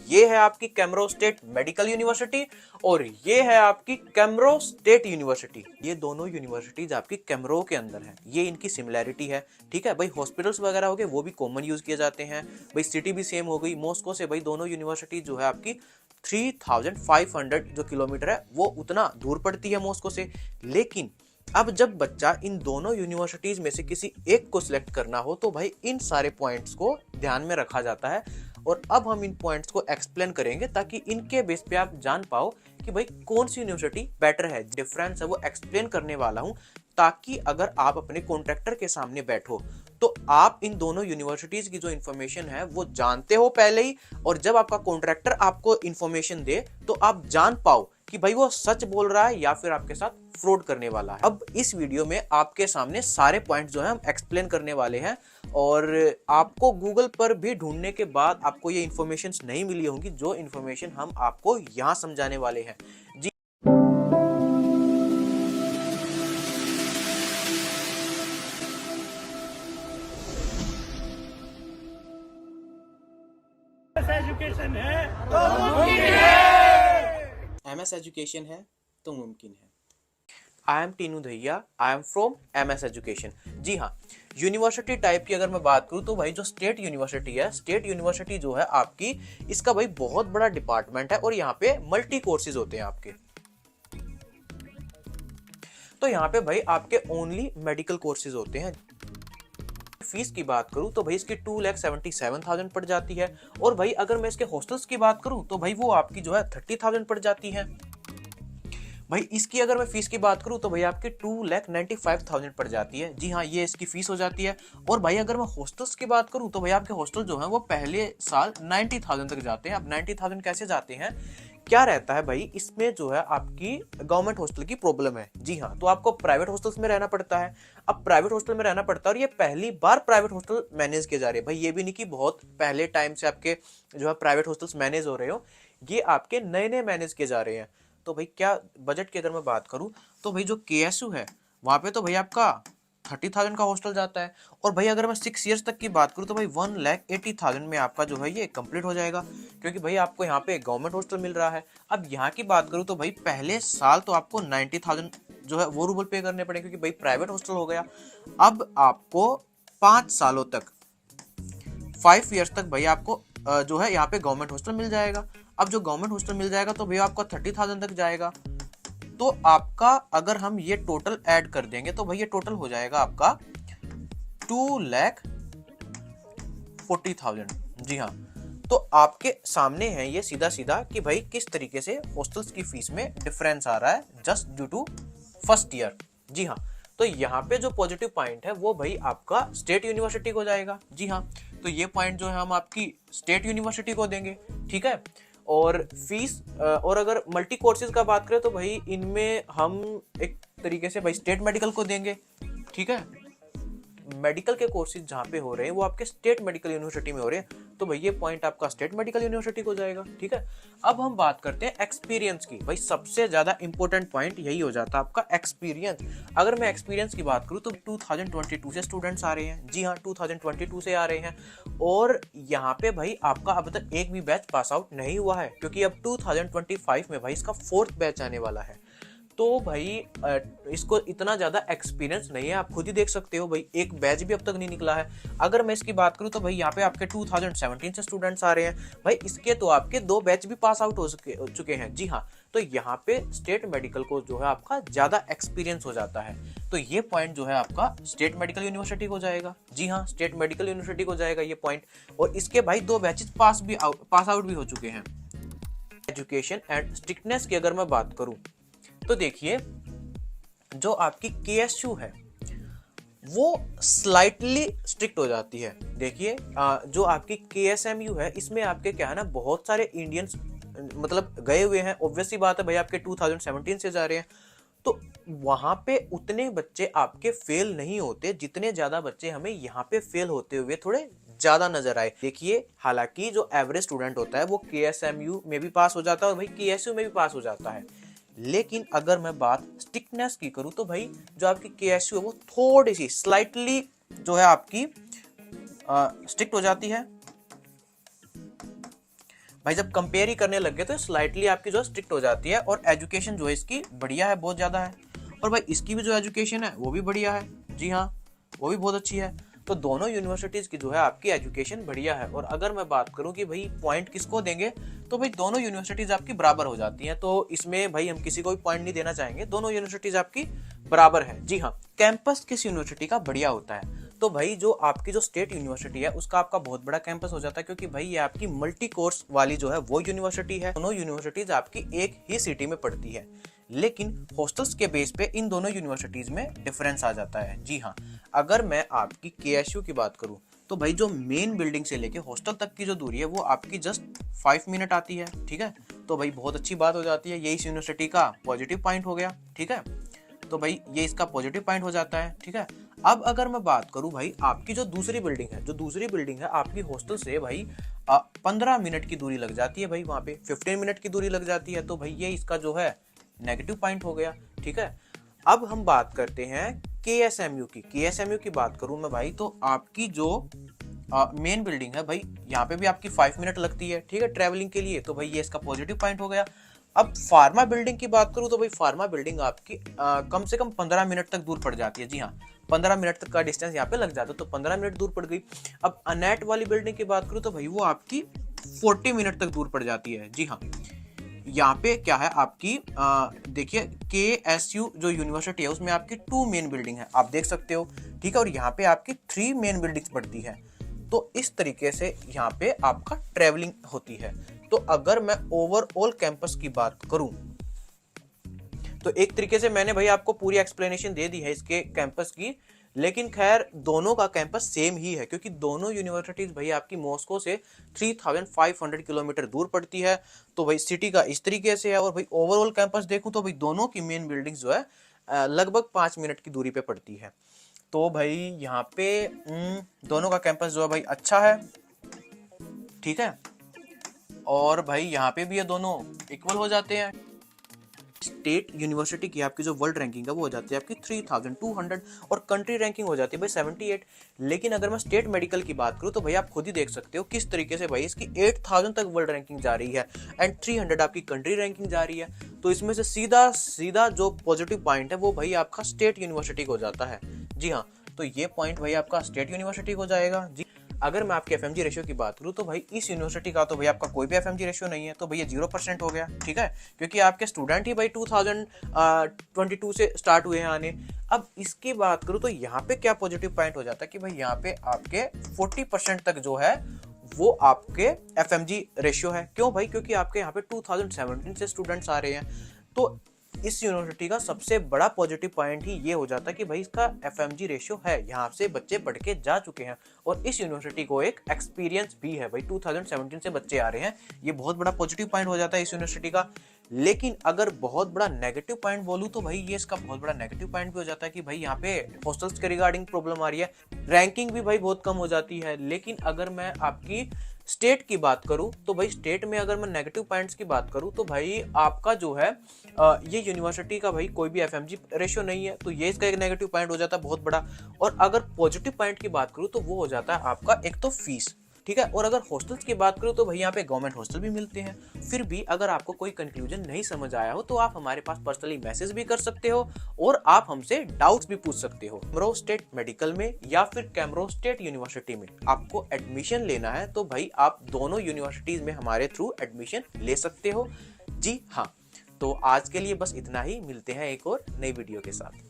ये है आपकी कैमरो स्टेट मेडिकल यूनिवर्सिटी और ये है आपकी कैमरो स्टेट यूनिवर्सिटी। ये दोनों यूनिवर्सिटीज आपकी कैमरो के अंदर है, ये इनकी सिमिलैरिटी है। ठीक है भाई, हॉस्पिटल्स वगैरह हो गए वो भी कॉमन यूज किए जाते हैं भाई। सिटी भी सेम हो गई, मॉस्को से भाई दोनों यूनिवर्सिटी जो है आपकी 3500 जो किलोमीटर है वो उतना दूर पड़ती है मॉस्को से। लेकिन अब जब बच्चा इन दोनों यूनिवर्सिटीज में से किसी एक को सिलेक्ट करना हो तो भाई इन सारे पॉइंट्स को ध्यान में रखा जाता है। और अब हम इन पॉइंट्स को एक्सप्लेन करेंगे ताकि इनके बेस पे आप जान पाओ कि भाई कौन सी यूनिवर्सिटी बेटर है। डिफरेंस है वो एक्सप्लेन करने वाला हूं ताकि अगर आप अपने कॉन्ट्रैक्टर के सामने बैठो तो आप इन दोनों यूनिवर्सिटीज की जो इन्फॉर्मेशन है वो जानते हो पहले ही, और जब आपका कॉन्ट्रैक्टर आपको इन्फॉर्मेशन दे तो आप जान पाओ कि भाई वो सच बोल रहा है या फिर आपके साथ फ्रॉड करने वाला है। अब इस वीडियो में आपके सामने सारे पॉइंट्स जो है हम एक्सप्लेन करने वाले हैं और आपको गूगल पर भी ढूंढने के बाद आपको ये इन्फॉर्मेशन नहीं मिली होंगी जो इन्फॉर्मेशन हम आपको यहाँ समझाने वाले हैं। जी एजुकेशन है तो मुमकिन है। MS एजुकेशन है तो मुमकिन है। I am Tinu Dahiya, I am from MS education. जी हाँ, यूनिवर्सिटी टाइप की अगर मैं बात करूँ तो भाई जो स्टेट यूनिवर्सिटी है, स्टेट यूनिवर्सिटी जो है आपकी, इसका भाई बहुत बड़ा डिपार्टमेंट है और यहाँ पे मल्टी कोर्सेज होते हैं आपके। तो यहाँ पे भाई आपके ओनली मेडिकल कोर्सेज होते हैं। फीस की बात करूं तो भाई इसकी 2,77,000 पड़ जाती है। और भाई अगर मैं इसके हॉस्टल्स की बात करूं तो भाई वो आपकी जो है 30,000 पड़ जाती है। भाई इसकी अगर मैं फीस की बात करूं तो भाई आपकी 2,95,000 पड़ जाती है। जी हाँ, ये इसकी फीस हो जाती है। और भाई अगर मैं हॉस्टल्स की बात करूं तो भाई आपके हॉस्टल जो है वो पहले साल 90,000 तक जाते हैं। अब 90,000 कैसे जाते हैं, क्या रहता है भाई, इसमें जो है आपकी गवर्नमेंट हॉस्टल की प्रॉब्लम है। जी हाँ, तो आपको प्राइवेट हॉस्टल्स में रहना पड़ता है। अब प्राइवेट हॉस्टल में रहना पड़ता है और ये पहली बार प्राइवेट हॉस्टल मैनेज किए जा रहे हैं। भाई ये भी नहीं कि बहुत पहले टाइम से आपके जो है प्राइवेट हॉस्टल्स मैनेज हो रहे हो, ये आपके नए नए मैनेज किए जा रहे हैं। तो भाई क्या बजट की अगर मैं बात करूं तो भाई जो KSU है वहां पे तो भाई आपका 30,000 का हॉस्टल जाता है। और भाई अगर मैं 6 इयर्स तक की बात करूं तो भाई 1,80,000 में आपका जो है ये कंप्लीट हो जाएगा, क्योंकि भाई आपको यहाँ पे गवर्नमेंट हॉस्टल मिल रहा है। अब यहाँ की बात करूं तो भाई पहले साल तो आपको 90,000 जो है वो रूबल पे करने पड़े, क्योंकि भाई प्राइवेट हॉस्टल हो गया। अब आपको 5 सालों तक, 5 इयर्स तक भाई आपको जो है यहाँ पे गवर्नमेंट हॉस्टल मिल जाएगा। अब जो गवर्नमेंट हॉस्टल मिल जाएगा तो भैया आपका 30,000 तक जाएगा। तो आपका अगर हम ये टोटल ऐड कर देंगे तो भाई ये टोटल हो जाएगा आपका 2,40,000। जी हाँ, तो आपके सामने है ये सीधा सीधा कि भाई किस तरीके से हॉस्टल्स की फीस में डिफरेंस आ रहा है just due to first year. जी हाँ, तो यहाँ पे जो पॉजिटिव पॉइंट है वो भाई आपका स्टेट यूनिवर्सिटी को जाएगा। जी हाँ, तो ये पॉइंट जो है हम आपकी स्टेट यूनिवर्सिटी को देंगे। ठीक है, और फीस और अगर मल्टी कोर्सेज का बात करें तो भाई इनमें हम एक तरीके से भाई स्टेट मेडिकल को देंगे। ठीक है, मेडिकल के कोर्सेज जहाँ पे हो रहे हैं वो आपके स्टेट मेडिकल यूनिवर्सिटी में हो रहे हैं, तो भाई ये पॉइंट आपका स्टेट मेडिकल यूनिवर्सिटी को जाएगा। ठीक है, अब हम बात करते हैं एक्सपीरियंस की। भाई सबसे ज्यादा इंपॉर्टेंट पॉइंट यही हो जाता है आपका एक्सपीरियंस। अगर मैं एक्सपीरियंस की बात करूँ तो 2022 से स्टूडेंट्स आ रहे हैं। जी हाँ, 2022 से आ रहे हैं और यहाँ पे भाई आपका अब तक एक भी बैच पास आउट नहीं हुआ है, क्योंकि अब 2025 में भाई इसका 4th बैच आने वाला है। तो भाई इसको इतना ज्यादा एक्सपीरियंस नहीं है, आप खुद ही देख सकते हो भाई एक बैच भी अब तक नहीं निकला है। अगर मैं इसकी बात करूं तो भाई यहाँ पे आपके 2017 से स्टूडेंट्स आ रहे हैं। भाई इसके तो आपके 2 बैच भी पास आउट हो चुके हैं। जी हाँ, तो यहाँ पे स्टेट मेडिकल को जो है आपका ज्यादा एक्सपीरियंस हो जाता है, तो ये पॉइंट जो है आपका स्टेट मेडिकल यूनिवर्सिटी को जाएगा। जी हाँ, स्टेट मेडिकल यूनिवर्सिटी को जाएगा ये पॉइंट। और इसके भाई 2 बैचेस पास आउट भी हो चुके हैं। एजुकेशन एंड स्ट्रिक्टनेस की अगर मैं बात करूं तो देखिए जो आपकी KSU है वो स्लाइटली स्ट्रिक्ट हो जाती है। देखिए जो आपकी KSMU है इसमें आपके क्या है ना, बहुत सारे इंडियंस मतलब गए हुए हैं। ऑब्वियस सी बात है भाई आपके 2017 से जा रहे हैं, तो वहां पे उतने बच्चे आपके फेल नहीं होते जितने ज्यादा बच्चे हमें यहाँ पे फेल होते हुए थोड़े ज्यादा नजर आए। देखिए हालांकि जो एवरेज स्टूडेंट होता है वो KSMU में भी पास हो जाता है और भाई KSU में भी पास हो जाता है, लेकिन अगर मैं बात स्ट्रिक्टनेस की करूं तो भाई जो आपकी KSU है वो थोड़ी सी स्लाइटली जो है आपकी स्ट्रिक्ट हो जाती है। भाई जब कंपेयर ही करने लग गए तो स्लाइटली आपकी जो स्ट्रिक्ट हो जाती है, और एजुकेशन जो है इसकी बढ़िया है, बहुत ज़्यादा है। और भाई इसकी भी जो एजुकेशन है वो भी बढ़िया है, जी हाँ, वो भी बहुत अच्छी है। तो दोनों यूनिवर्सिटीज़ की जो है आपकी एजुकेशन बढ़िया है। और अगर मैं बात करूं कि भाई पॉइंट किसको देंगे, तो भाई दोनों यूनिवर्सिटीज़ आपकी बराबर हो जाती हैं। तो इसमें भाई हम किसी को भी पॉइंट नहीं देना चाहेंगे, दोनों यूनिवर्सिटीज़ आपकी बराबर है, जी हाँ। कैंपस किस यूनिवर्सिटी का बढ़िया होता है, तो भाई जो आपकी जो स्टेट यूनिवर्सिटी है उसका आपका बहुत बड़ा कैंपस हो जाता है, क्योंकि भाई ये आपकी मल्टी कोर्स वाली जो है वो यूनिवर्सिटी है। दोनों यूनिवर्सिटीज आपकी एक ही सिटी में पड़ती है, लेकिन हॉस्टल्स के बेस पे इन दोनों यूनिवर्सिटीज में डिफरेंस आ जाता है, जी हाँ। अगर मैं आपकी KSU की बात करूं, तो भाई जो मेन बिल्डिंग से लेके हॉस्टल तक की जो दूरी है वो आपकी जस्ट 5 मिनट आती है, ठीक है। तो भाई बहुत अच्छी बात हो जाती है, ये इस यूनिवर्सिटी का पॉजिटिव पॉइंट हो गया, ठीक है। तो भाई ये इसका पॉजिटिव पॉइंट हो जाता है, ठीक है। अब अगर मैं बात करूं भाई आपकी जो दूसरी बिल्डिंग है आपकी हॉस्टल से भाई 15 मिनट की दूरी लग जाती है, भाई वहाँ पे 15 मिनट की दूरी लग जाती है। तो भाई ये इसका जो है नेगेटिव पॉइंट हो गया, ठीक है। अब हम बात करते हैं KSMU की बात करूं मैं भाई, तो आपकी जो मेन बिल्डिंग है भाई यहाँ पे भी आपकी 5 मिनट लगती है, ठीक है, ट्रैवलिंग के लिए। तो भाई ये इसका पॉजिटिव पॉइंट हो गया। अब फार्मा बिल्डिंग की बात करूं तो भाई फार्मा बिल्डिंग आपकी कम से कम 15 मिनट तक दूर पड़ जाती है, जी हाँ, 15 मिनट तक का डिस्टेंस यहाँ पे लग जाता है, तो 15 मिनट दूर पड़ गई। अब अनेट वाली बिल्डिंग की बात करूं तो भाई वो आपकी 40 मिनट तक दूर पड़ जाती है, जी हाँ। यहाँ पे क्या है आपकी देखिए KSU जो यूनिवर्सिटी है उसमें आपकी 2 मेन बिल्डिंग है, आप देख सकते हो, ठीक है। और यहाँ पे आपकी 3 मेन बिल्डिंग्स पड़ती है। तो इस तरीके से यहाँ पे आपका ट्रेवलिंग होती है। तो अगर मैं ओवरऑल कैंपस की बात करूं, तो एक तरीके से मैंने भाई आपको पूरी एक्सप्लेनेशन दे दी है इसके कैंपस की, लेकिन खैर दोनों का कैंपस सेम ही है, क्योंकि दोनों यूनिवर्सिटीज भाई आपकी मॉस्को से 3500 किलोमीटर दूर पड़ती है। तो भाई सिटी का इस तरीके से है। और भाई ओवरऑल कैंपस देखूं तो भाई दोनों की मेन बिल्डिंग्स जो है लगभग 5 मिनट की दूरी पे पड़ती है। तो भाई यहाँ पे दोनों का कैंपस जो है भाई अच्छा है, ठीक है। और भाई यहाँ पे भी ये दोनों इक्वल हो जाते हैं। स्टेट यूनिवर्सिटी की आपकी जो वर्ल्ड रैंकिंग है वो हो जाती है आपकी 3200 और कंट्री रैंकिंग हो जाती है भाई 78। लेकिन अगर मैं स्टेट मेडिकल की बात करूं तो भाई आप खुद ही देख सकते हो किस तरीके से भाई इसकी 8000 तक वर्ल्ड रैंकिंग जा रही है एंड 300 आपकी कंट्री रैंकिंग जा रही है। तो इसमें से सीधा सीधा जो पॉजिटिव पॉइंट है वो भाई आपका स्टेट यूनिवर्सिटी को जाता है, जी हाँ। तो ये पॉइंट भाई आपका स्टेट यूनिवर्सिटी को जाएगा, जी। अगर मैं आपके FMG रेशियो की बात करूं तो भाई इस यूनिवर्सिटी का तो भाई आपका कोई भी FMG रेशियो नहीं है, तो भाई ये 0% हो गया, ठीक है, क्योंकि आपके स्टूडेंट ही भाई 2022 से स्टार्ट हुए हैं आने। अब इसकी बात करूं तो यहाँ पे क्या पॉजिटिव पॉइंट हो जाता है कि भाई यहाँ पे आपके 40% तक जो है वो आपके FMG रेशियो है। क्यों भाई? क्योंकि आपके यहाँ पे 2017 से स्टूडेंट्स आ रहे हैं। तो इस यूनिवर्सिटी का सबसे बड़ा पॉजिटिव पॉइंट ही ये हो जाता है कि भाई इसका FMG रेशियो है, यहाँ से बच्चे पढ़ के जा चुके हैं और इस यूनिवर्सिटी को एक एक्सपीरियंस भी है, भाई 2017 से बच्चे आ रहे हैं, ये बहुत बड़ा पॉजिटिव पॉइंट हो जाता है इस यूनिवर्सिटी का। लेकिन अगर बहुत बड़ा नेगेटिव पॉइंट बोलूं तो भाई ये इसका बहुत बड़ा नेगेटिव पॉइंट भी हो जाता है कि भाई यहाँ पे हॉस्टल्स के रिगार्डिंग प्रॉब्लम आ रही है, रैंकिंग भी भाई बहुत कम हो जाती है। लेकिन अगर मैं आपकी स्टेट की बात करूं तो भाई स्टेट में अगर मैं नेगेटिव पॉइंट्स की बात करूं तो भाई आपका जो है ये यूनिवर्सिटी का भाई कोई भी FMG रेशियो नहीं है, तो ये इसका एक नेगेटिव पॉइंट हो जाता है बहुत बड़ा। और अगर पॉजिटिव पॉइंट की बात करूं तो वो हो जाता है आपका एक तो फीस, ठीक है। और अगर हॉस्टल्स की बात करूं तो भाई यहाँ पे गवर्नमेंट हॉस्टल भी मिलते हैं। फिर भी अगर आपको कोई कंक्लूजन नहीं समझ आया हो तो आप हमारे पास पर्सनली मैसेज भी कर सकते हो और आप हमसे डाउट्स भी पूछ सकते हो। कैमरो स्टेट मेडिकल में या फिर कैमरो स्टेट यूनिवर्सिटी में आपको एडमिशन लेना है तो भाई आप दोनों यूनिवर्सिटीज में हमारे थ्रू एडमिशन ले सकते हो, जी हाँ। तो आज के लिए बस इतना ही, मिलते हैं एक और नई वीडियो के साथ।